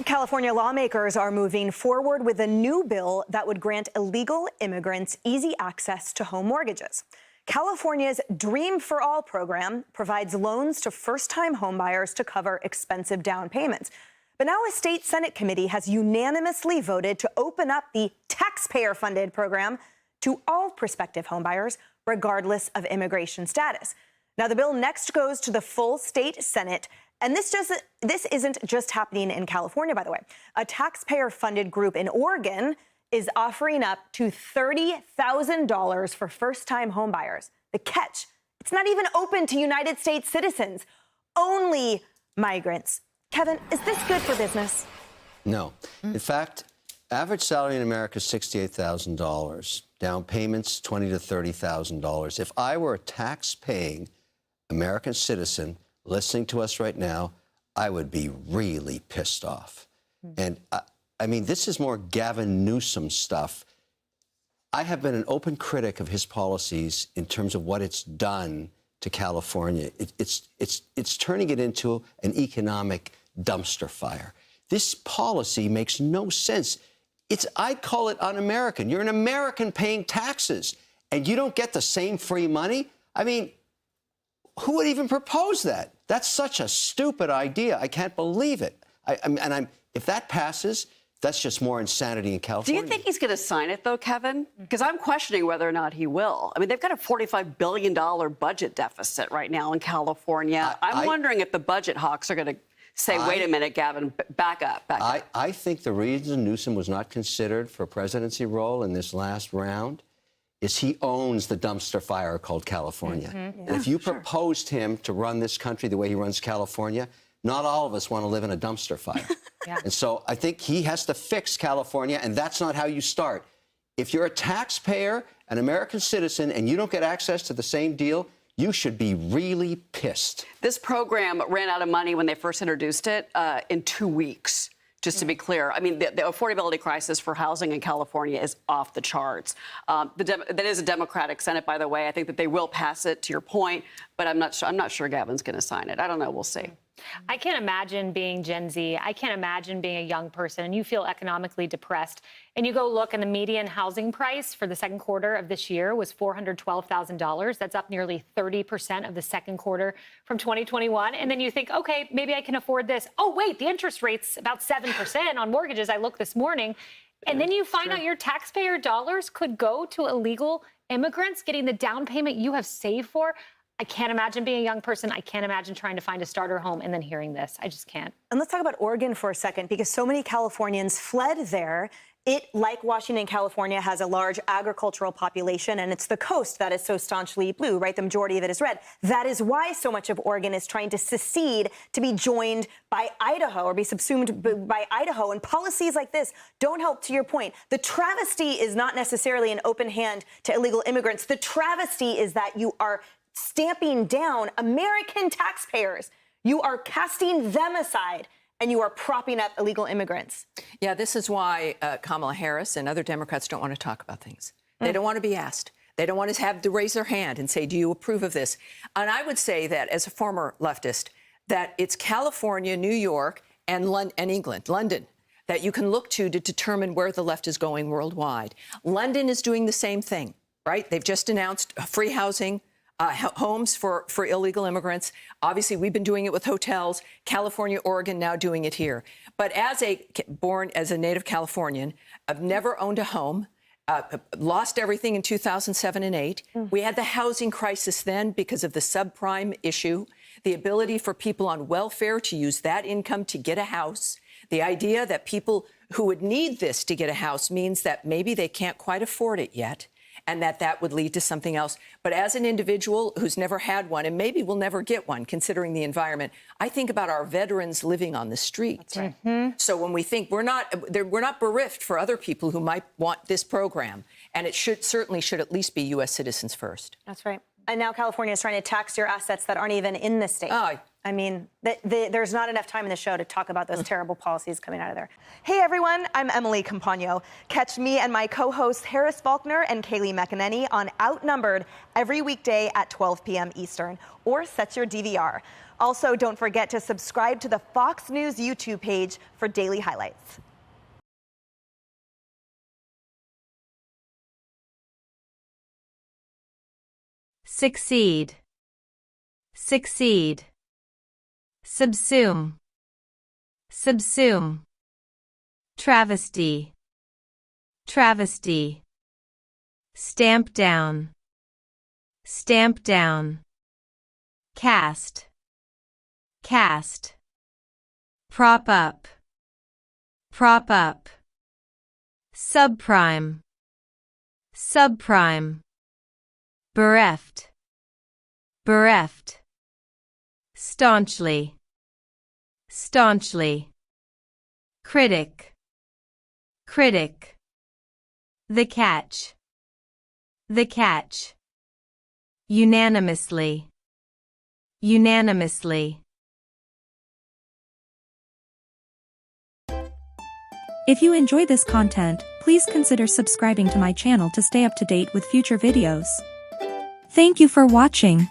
California lawmakers are moving forward with a new bill that would grant illegal immigrants easy access to home mortgages. California's Dream for All program provides loans to first-time homebuyers to cover expensive down payments. But now a state Senate committee has unanimously voted to open up the taxpayer-funded program to all prospective homebuyers, regardless of immigration status. Now, the bill next goes to the full state Senate. And this isn't just happening in California, by the way. A taxpayer-funded group in Oregon is offering up to $30,000 for first-time homebuyers. The catch, it's not even open to United States citizens, only migrants. Kevin, is this good for business? No. In fact, average salary in America is $68,000. Down payments, $20,000 to $30,000. If I were a tax-paying American citizen listening to us right now, I would be really pissed off. And I mean, this is more Gavin Newsom stuff. I have been an open critic of his policies in terms of what it's done to California. It's turning it into an economic dumpster fire. This policy makes no sense. I'd call it un-American. You're an American paying taxes, and you don't get the same free money? I mean, who would even propose that? That's such a stupid idea. I can't believe it. If that passes, that's just more insanity in California. Do you think he's going to sign it, though, Kevin? Because I'm questioning whether or not he will. I mean, they've got a $45 billion budget deficit right now in California. I'm wondering if the budget hawks are going to say, wait a minute, Gavin, back up. I think the reason Newsom was not considered for a presidency role in this last round is he owns the dumpster fire called California. And if you proposed him to run this country the way he runs California, not all of us want to live in a dumpster fire. And so I think he has to fix California, and that's not how you start. If you're a taxpayer, an American citizen, and you don't get access to the same deal, you should be really pissed. This program ran out of money when they first introduced it in 2 weeks. Just to be clear, I mean, the affordability crisis for housing in California is off the charts. That is a Democratic Senate, by the way. I think that they will pass it, to your point, but I'm not sure Gavin's going to sign it. I don't know. We'll see. I can't imagine being Gen Z. I can't imagine being a young person and you feel economically depressed. And you go look and the median housing price for the second quarter of this year was $412,000. That's up nearly 30% of the second quarter from 2021. And then you think, okay, maybe I can afford this. Oh, wait, the interest rate's about 7% on mortgages. I looked this morning. And then you find out your taxpayer dollars could go to illegal immigrants getting the down payment you have saved for. I can't imagine being a young person. I can't imagine trying to find a starter home and then hearing this. I just can't. And let's talk about Oregon for a second, because so many Californians fled there. It, like Washington, California, has a large agricultural population, and it's the coast that is so staunchly blue, right? The majority of it is red. That is why so much of Oregon is trying to secede to be joined by Idaho or be subsumed by Idaho. And policies like this don't help, to your point. The travesty is not necessarily an open hand to illegal immigrants. The travesty is that you are stamping down American taxpayers. You are casting them aside, and you are propping up illegal immigrants. Yeah, this is why Kamala Harris and other Democrats don't want to talk about things. They don't want to be asked. They don't want to have to raise their hand and say, do you approve of this? And I would say that, as a former leftist, that it's California, New York, and England, London, that you can look to determine where the left is going worldwide. London is doing the same thing, right? They've just announced free housing, homes for illegal immigrants. Obviously, we've been doing it with hotels. California, Oregon, now doing it here. But born as a native Californian, I've never owned a home, lost everything in 2007 and 8. We had the housing crisis then because of the subprime issue, the ability for people on welfare to use that income to get a house. The idea that people who would need this to get a house means that maybe they can't quite afford it yet, and that would lead to something else. But as an individual who's never had one, and maybe will never get one, considering the environment, I think about our veterans living on the street. That's right. So when we think we're not bereft for other people who might want this program, and it certainly should at least be U.S. citizens first. That's right. And now California is trying to tax your assets that aren't even in the state. I mean, there's not enough time in the show to talk about those terrible policies coming out of there. Hey, everyone, I'm Emily Campagno. Catch me and my co-hosts Harris Faulkner and Kaylee McEnany on Outnumbered every weekday at 12 p.m. Eastern, or set your DVR. Also, don't forget to subscribe to the Fox News YouTube page for daily highlights. Succeed. Succeed. Subsume. Subsume. Travesty. Travesty. Stamp down. Stamp down. Cast. Cast. Prop up. Prop up. Subprime. Subprime. Bereft. Bereft. Staunchly. Staunchly. Critic. Critic. The catch. The catch. Unanimously. Unanimously. If you enjoy this content, please consider subscribing to my channel to stay up to date with future videos. Thank you for watching.